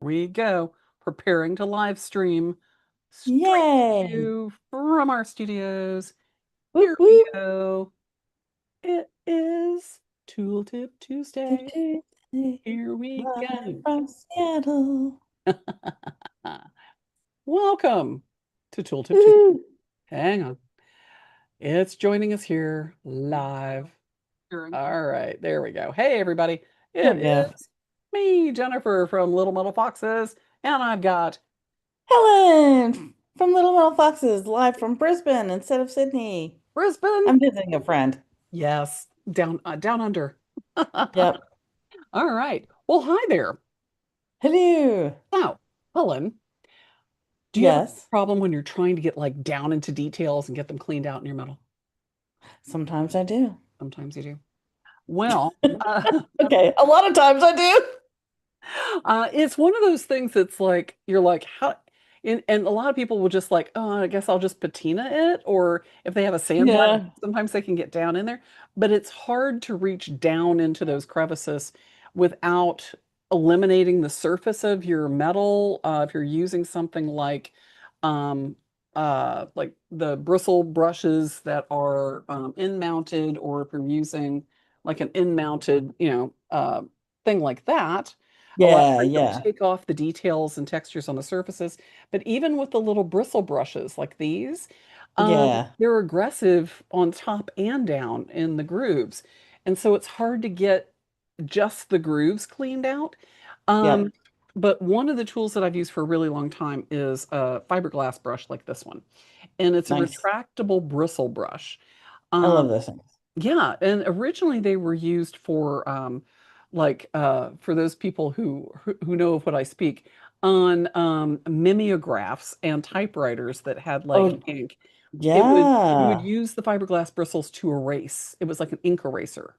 We go, preparing to live stream straight to Yay! you from our studios. Whoop Here we whoop. go. It is Tooltip Tuesday. Tuesday, Here we live go. from Seattle. Welcome to Tooltip Tuesday. Woo! Hang on. It's joining us here live. All right, there we go. Hey, everybody. There It we go. is me, Jennifer from Little Metal Foxes, and I've got Helen from Little Metal Foxes, live from Brisbane instead of Sydney. Brisbane. I'm visiting a friend. Yes, down under. Yep. All right. Well, hi there. Hello. Now, Helen, do you ever have Yes, a problem when you're trying to get like down into details and get them cleaned out in your metal? sometimes I do. Sometimes you do. Well, Okay, a lot of times I do. it's one of those things that's like you're like how, and a lot of people will just like, oh, I guess I'll just patina it, or if they have a sandblade, Yeah, sometimes they can get down in there, but it's hard to reach down into those crevices without eliminating the surface of your metal. If you're using something um, like the bristle brushes that are in-mounted, or if you're using like an in-mounted, thing like that, a lot of yeah, times it'll yeah, take off the details and textures on the surfaces. But even with the little bristle brushes like these, yeah, they're aggressive on top and down in the grooves. And so it's hard to get just the grooves cleaned out. yep. Um, but one of the tools that I've used for a really long time is a fiberglass brush like this one. And it's a Nice. retractable bristle brush. I love Um, those things. yeah, and originally they were used for for those people who know of what I speak, on mimeographs and typewriters that had like Oh, ink. You would yeah. use the fiberglass bristles to erase. It was like an ink eraser.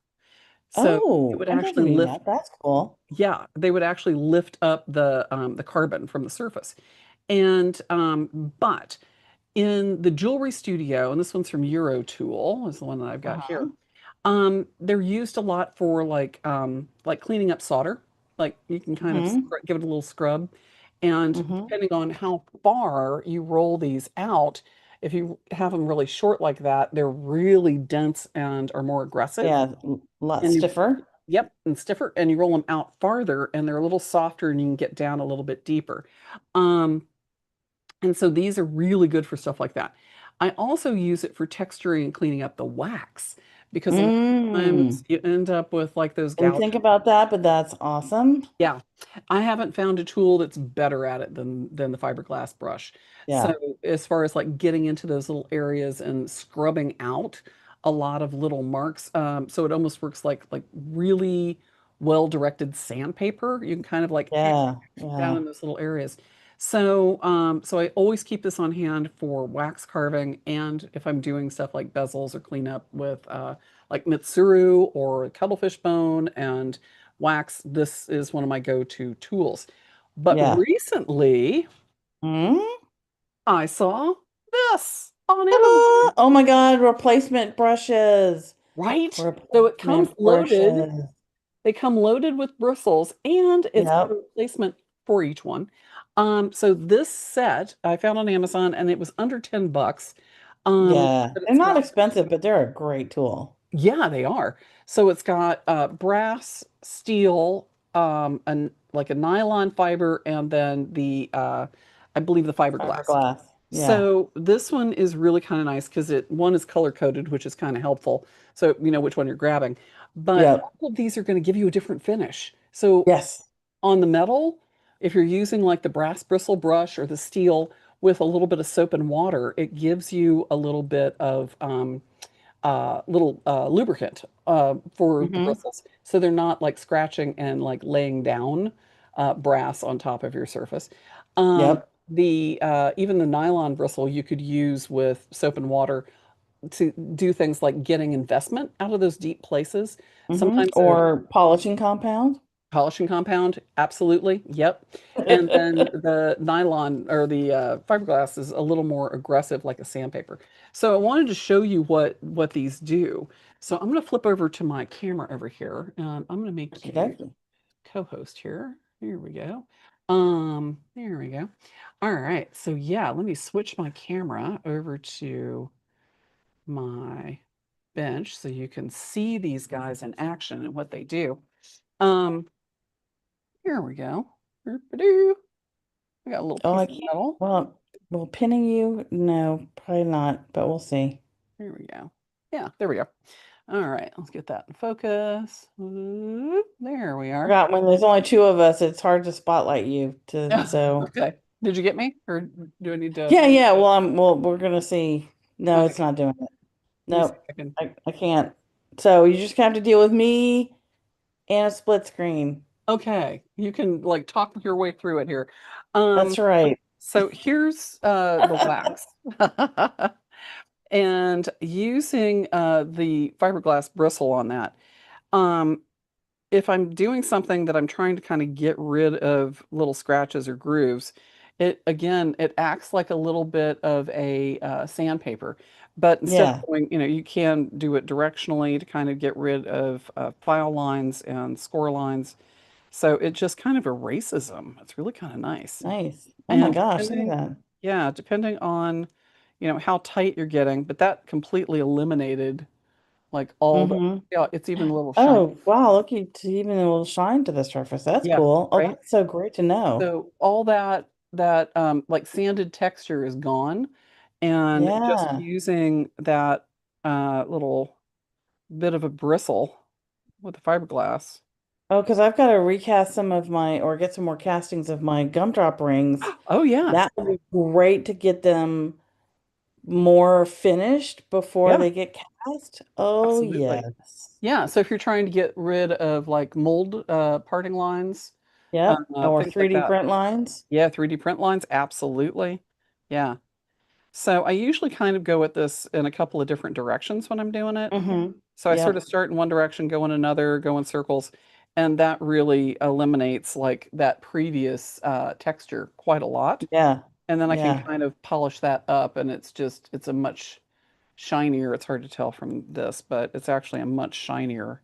So it Oh, would I've never actually seen lift, that. That's cool. yeah, they would actually lift up the carbon from the surface. And but in the jewelry studio, and this one's from Eurotool, is the one that I've got here. Uh-huh. They're used a lot for like cleaning up solder. Like you can kind of Hmm. give it a little scrub, and Hmm. depending on how far you roll these out, if you have them really short like that, they're really dense and are more aggressive. Yeah, a lot And you, stiffer. yep, and stiffer. And you roll them out farther, and they're a little softer, and you can get down a little bit deeper. Um, and so these are really good for stuff like that. I also use it for texturing and cleaning up the wax, because a lot of times Mm. you end up with like those Didn't think gouges. about that, but that's awesome. Yeah, I haven't found a tool that's better at it than the fiberglass brush. So Yeah. as far as like getting into those little areas and scrubbing out a lot of little marks, so it almost works like really well-directed sandpaper. You can kind of like Yeah. down Yeah. in those little areas. So I always keep this on hand for wax carving, and if I'm doing stuff like bezels or cleanup with like mitsuru or cuttlefish bone and wax, this is one of my go-to tools. But Yeah. recently, Mm. I saw this on Ta-da! Amazon, Oh my God, replacement brushes. right? So it comes Replacement loaded. brushes. They come loaded with bristles, and it's got a Yep. replacement for each one. So this set I found on Amazon, and it was under $10. Yeah. But They're it's not got, expensive, but they're a great tool. yeah, they are. So it's got brass, steel, and like a nylon fiber, and then I believe the fiberglass. Fiberglass. Yeah. So this one is really kind of nice because one is color coded, which is kind of helpful. So you know which one you're grabbing. But Yep. all of these are going to give you a different finish. So Yes. on the metal, if you're using like the brass bristle brush or the steel with a little bit of soap and water, it gives you a little bit of little lubricant for the Hmm. bristles. So they're not like scratching and like laying down brass on top of your surface. Um, Yep. the even the nylon bristle you could use with soap and water to do things like getting investment out of those deep places. Hmm. Sometimes a Or polishing compound. polishing compound, absolutely, yep. And then the nylon or the fiberglass is a little more aggressive, like a sandpaper. So I wanted to show you what these do. So I'm going to flip over to my camera over here, and I'm going to make Okay, you dokie. co-host here. Here we go. There we go. All right. So yeah, let me switch my camera over to my bench so you can see these guys in action and what they do. Um, Here we go. Boop-a-doo. I got a little Oh, piece I of can't. metal. Well, pinning you? No, probably not, but we'll see. Here we go. Yeah, there we go. All right, let's get that in focus. There we are. Forgot when there's only two of us, it's hard to spotlight you so Okay. Did you get me? Or do I need to? yeah, yeah. Well, we're gonna see. No, it's Okay. not doing it. Let me see if Nope, I can. I can't. So you just have to deal with me and a split screen. Okay. You can like talk your way through it here. Um, That's right. so here's the wax. And using the fiberglass bristle on that. Um, if I'm doing something that I'm trying to kind of get rid of little scratches or grooves, it again, it acts like a little bit of a sandpaper. But instead of Yeah, going, you can do it directionally to kind of get rid of file lines and score lines. So it just kind of erases them. It's really kind of nice. nice. Oh my And gosh, look at that. depending on, how tight you're getting, but that completely eliminated like all the, Mm-hmm. yeah, it's even a little shiny. Oh, wow, look at even a little shine to the surface. That's Yeah, cool. Oh, right. that's so great to know. So all that like sanded texture is gone, and just Yeah. using that little bit of a bristle with the fiberglass. Oh, because I've got to recast some of my, or get some more castings of my gumdrop rings. Oh yeah, That would be great to get them more finished before yeah, they get cast. Oh, absolutely. yes. Yeah, so if you're trying to get rid of like mold parting lines, Yep. Or things like 3D that. print lines. Yeah, 3D print lines, absolutely. Yeah. So I usually kind of go at this in a couple of different directions when I'm doing it. Mm-hmm. So I sort of Yep. start in one direction, go in another, go in circles, and that really eliminates like that previous texture quite a lot. Yeah. And then I can Yeah. kind of polish that up, and it's a much shinier. It's hard to tell from this, but it's actually a much shinier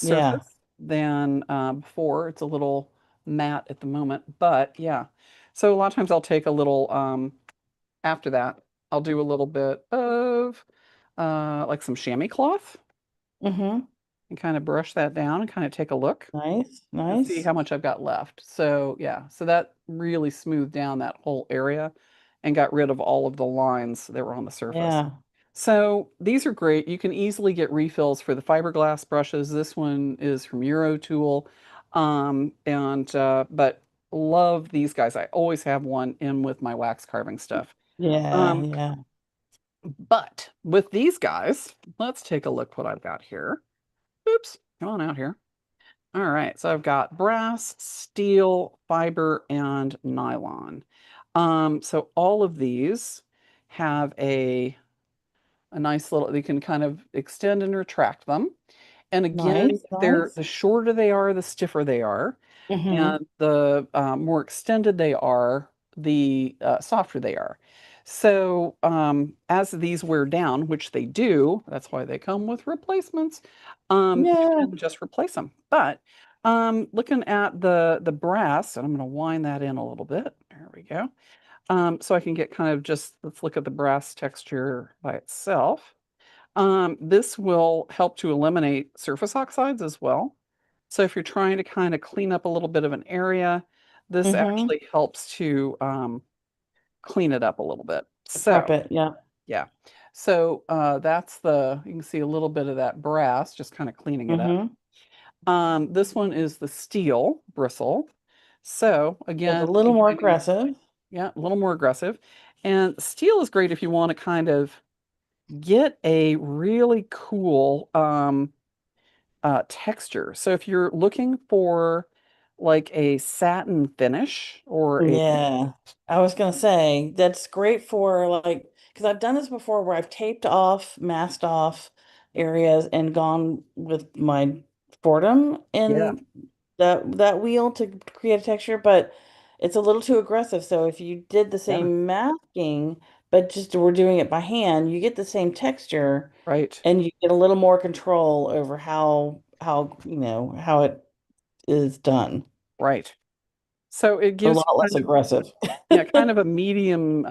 Yeah. surface than before. It's a little matte at the moment, but yeah. So a lot of times I'll take a little after that. I'll do a little bit of like some chamois cloth Mm-hmm. and kind of brush that down and kind of take a look Nice. and see Nice. how much I've got left. So yeah, so that really smoothed down that whole area and got rid of all of the lines that were on the surface. Yeah. So these are great. You can easily get refills for the fiberglass brushes. This one is from Eurotool. And but love these guys. I always have one in with my wax carving stuff. Yeah. Um, Yeah. but with these guys, let's take a look what I've got here. Oops, come on out here. All right, so I've got brass, steel, fiber, and nylon. So all of these have a nice little, you can kind of extend and retract them. And again, Nice. Nice. the shorter they are, the stiffer they are. Mm-hmm. And the more extended they are, the softer they are. So as these wear down, which they do, that's why they come with replacements, you Yeah. can just replace them. But looking at the brass, and I'm going to wind that in a little bit. There we go. So I can get kind of just, let's look at the brass texture by itself. This will help to eliminate surface oxides as well. So if you're trying to kind of clean up a little bit of an area, this Mm-hmm. actually helps to clean it up a little bit. Prep So it. Yeah. yeah. So you can see a little bit of that brass, just kind of cleaning it up. Mm-hmm. This one is the steel bristle. So It's a again, little more combining, aggressive. yeah, a little more aggressive. And steel is great if you want to kind of get a really cool texture. So if you're looking for like a satin finish or a, Yeah, I was gonna say that's great for like because I've done this before where I've taped off, masked off areas and gone with my Fordham yeah, in that wheel to create a texture, but it's a little too aggressive. So if you did the yeah, same masking, but just we're doing it by hand, you get the same texture right, and you get a little more control over how how it is done. right. So it A gives you lot less kind of, aggressive. yeah, kind of a medium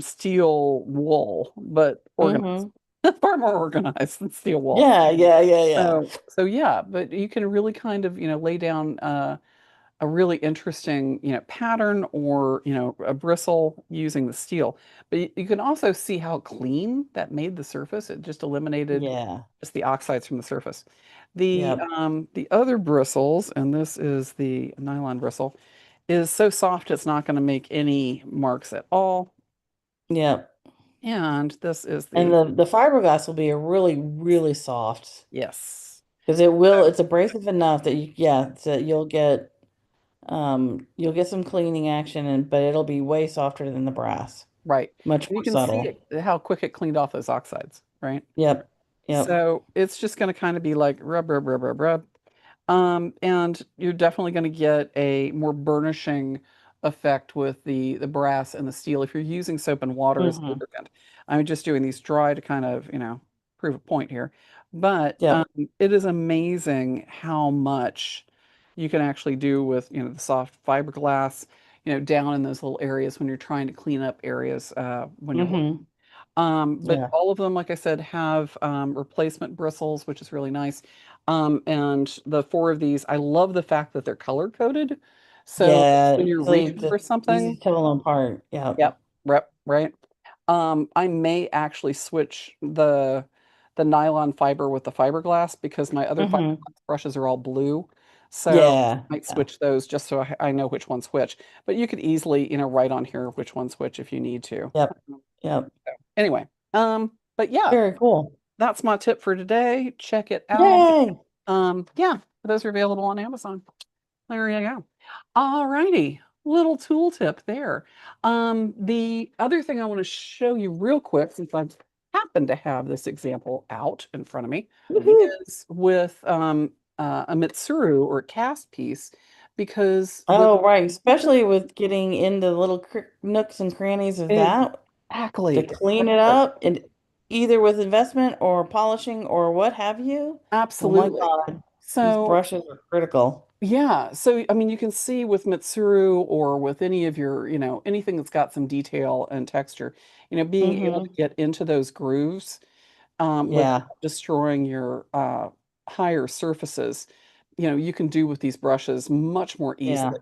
steel wool, but organized. Hmm. Far more organized than steel wool. Yeah, yeah, yeah, yeah. So yeah, but you can really kind of, lay down a really interesting, pattern or, a bristle using the steel. But you can also see how clean that made the surface. It just eliminated Yeah. just the oxides from the surface. The Yep. the other bristles, and this is the nylon bristle, is so soft it's not going to make any marks at all. Yep. And this is And the, the fiberglass will be a really, really soft yes, because it's abrasive enough that yeah, so you'll get some cleaning action and but it'll be way softer than the brass. right. Much And you more can see subtle. it, how quick it cleaned off those oxides, right? Yep. Yep. So it's just going to kind of be like rub, rub, rub, rub, rub. And you're definitely going to get a more burnishing effect with the brass and the steel if you're using soap and water as a Hmm. lubricant. I'm just doing these dry to kind of, prove a point here. But Yep. it is amazing how much you can actually do with, the soft fiberglass, down in those little areas when you're trying to clean up areas when you're working. Hmm. But Yeah. all of them, like I said, have replacement bristles, which is really nice. And the four of these, I love the fact that they're color coded. So when Yeah. you're So reaching for it's easy something, to tell them apart. Yep. yep, right. I may actually switch the nylon fiber with the fiberglass because my other Hmm. fiberglass brushes are all blue. So Yeah. I might Yeah. switch those just so I know which one's which. But you could easily, write on here which one's which if you need to. Yep. Yep. Anyway, but yeah, Very cool. that's my tip for today. Check it out. Yay. Yeah, those are available on Amazon. There you go. All righty. Little tool tip there. The other thing I want to show you real quick, since I happen to have this example out in front of me, Woohoo. is with a Mitsuru or cast piece, because the Oh, right. Especially with getting into little nooks and crannies of that to exactly, clean it up and either with investment or polishing or what have you. Oh my absolutely. God. These So brushes are critical. yeah, so I mean, you can see with Mitsuru or with any of your, anything that's got some detail and texture, being able to Hmm. get into those grooves without Yeah. destroying your higher surfaces, you can do with these brushes much more Yeah. easily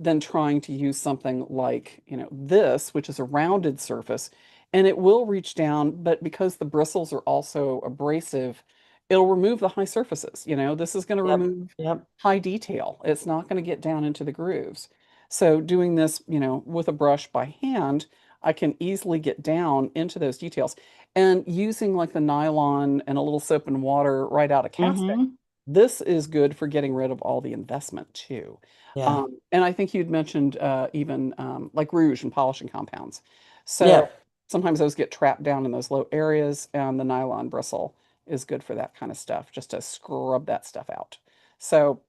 than trying to use something like, this, which is a rounded surface, and it will reach down, but because the bristles are also abrasive, it'll remove the high surfaces. This is going to Yep. remove Yep. high detail. It's not going to get down into the grooves. So doing this, with a brush by hand, I can easily get down into those details. And using like the nylon and a little soap and water right out of casting, Hmm. this is good for getting rid of all the investment too. Yeah. And I think you'd mentioned even like rouge and polishing compounds. So Yep. sometimes those get trapped down in those low areas, and the nylon bristle is good for that kind of stuff, just to scrub that stuff out. So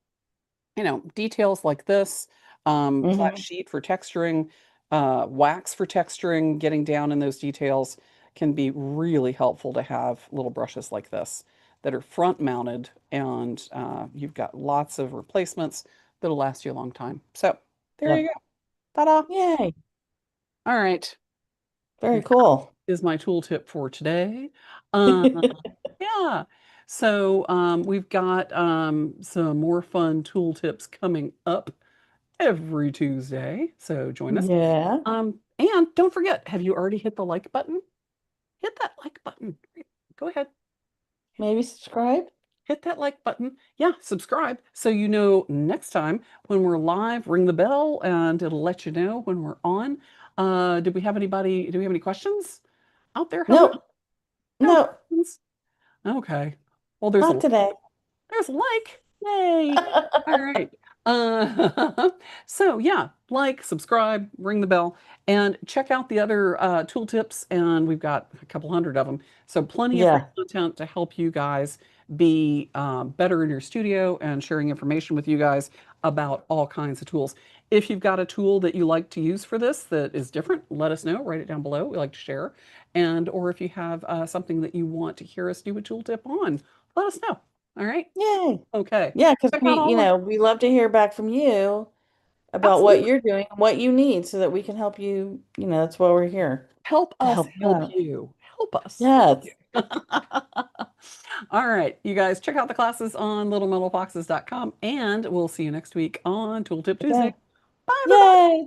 details like this, flat Hmm. sheet for texturing, wax for texturing, getting down in those details can be really helpful to have little brushes like this that are front mounted, and you've got lots of replacements that'll last you a long time. So there you Yep. go. Ta-da. Yay. All right. Very That cool. is my tool tip for today. Uh, yeah. So we've got some more fun tool tips coming up every Tuesday. So join us. Yeah. And don't forget, have you already hit the like button? Hit that like button. Go ahead. Maybe subscribe. Hit that like button. Yeah, subscribe so you know next time when we're live, ring the bell and it'll let you know when we're on. Do we have any questions out there? Hello? Nope. No Nope. questions? Okay. Well, Not today. there's a like. Yay. All right. So yeah, like, subscribe, ring the bell, and check out the other tool tips. And we've got a couple hundred of them. So plenty of free Yeah. content to help you guys be better in your studio and sharing information with you guys about all kinds of tools. If you've got a tool that you like to use for this that is different, let us know. Write it down below. We like to share. And or if you have something that you want to hear us do a tool tip on, let us know. All right. Yay. Okay. Yeah, because Check out all of, we love to hear back from you about what absolutely. you're doing and what you need so that we can help you. That's why we're here Help to us help you help out. you. Help us help Yes. you. All right, you guys, check out the classes on littlemetalfoxes.com, and we'll see you next week on Tooltip Tuesday. Okay. Bye, everybody. Yay.